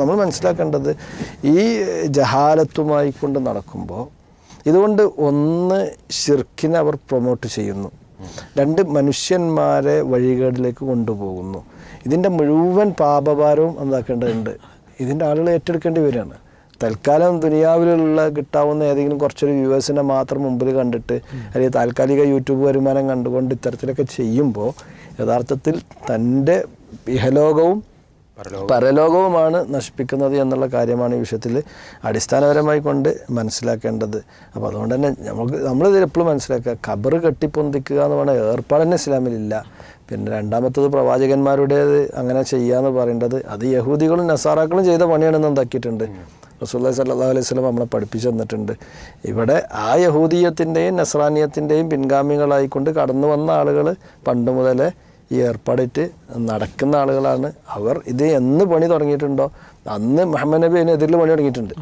നമ്മൾ മനസ്സിലാക്കേണ്ടത് ഈ ജഹാലത്തുമായി കൊണ്ട് നടക്കുമ്പോൾ ഇതുകൊണ്ട് ഒന്ന് ശിർക്കിനെ അവർ പ്രൊമോട്ട് ചെയ്യുന്നു, രണ്ട് മനുഷ്യന്മാരെ വഴികേടിലേക്ക് കൊണ്ടുപോകുന്നു. ഇതിൻ്റെ മുഴുവൻ പാപഭാരവും എന്താക്കേണ്ടതുണ്ട്, ഇതിൻ്റെ ആളുകൾ ഏറ്റെടുക്കേണ്ടി വരികയാണ്. തൽക്കാലം ദുനിയാവിലുള്ള കിട്ടാവുന്ന ഏതെങ്കിലും കുറച്ചൊരു വ്യൂവേഴ്സിനെ മാത്രം മുമ്പിൽ കണ്ടിട്ട് അല്ലെങ്കിൽ താൽക്കാലിക യൂട്യൂബ് വരുമാനം കണ്ടുകൊണ്ട് ഇത്തരത്തിലൊക്കെ ചെയ്യുമ്പോൾ യഥാർത്ഥത്തിൽ തൻ്റെ ഇഹലോകവും പരലോകവുമാണ് നശിപ്പിക്കുന്നത് എന്നുള്ള കാര്യമാണ് ഈ വിഷയത്തിൽ അടിസ്ഥാനപരമായി കൊണ്ട് മനസ്സിലാക്കേണ്ടത്. അപ്പോൾ അതുകൊണ്ട് തന്നെ നമ്മളിതിൽ എപ്പോഴും മനസ്സിലാക്കുക, ഖബർ കെട്ടിപ്പൊന്തിക്കുക എന്ന് പറഞ്ഞാൽ ഏർപ്പാട് തന്നെ ഇസ്ലാമിലില്ല. പിന്നെ രണ്ടാമത്തത് പ്രവാചകന്മാരുടേത് അങ്ങനെ ചെയ്യാന്ന് പറയേണ്ടത് അത് യഹൂദികളും നസാറാക്കളും ചെയ്ത പണിയാണെന്ന് എന്താക്കിയിട്ടുണ്ട് റസൂലുള്ളാഹി സ്വല്ലല്ലാഹു അലൈഹി വസല്ലം നമ്മളെ പഠിപ്പിച്ചു തന്നിട്ടുണ്ട്. ഇവിടെ ആ യഹൂദിയത്തിൻ്റെയും നസ്രാനിയത്തിൻ്റെയും പിൻഗാമികളായിക്കൊണ്ട് കടന്നു വന്ന ആളുകൾ പണ്ട് മുതലേ ഈ ഏർപ്പാടിട്ട് നടക്കുന്ന ആളുകളാണ്. അവർ ഇത് എന്ന് പണി തുടങ്ങിയിട്ടുണ്ടോ അന്ന് മുഹമ്മദ് നബി അതിനെതിരിൽ പണി തുടങ്ങിയിട്ടുണ്ട്.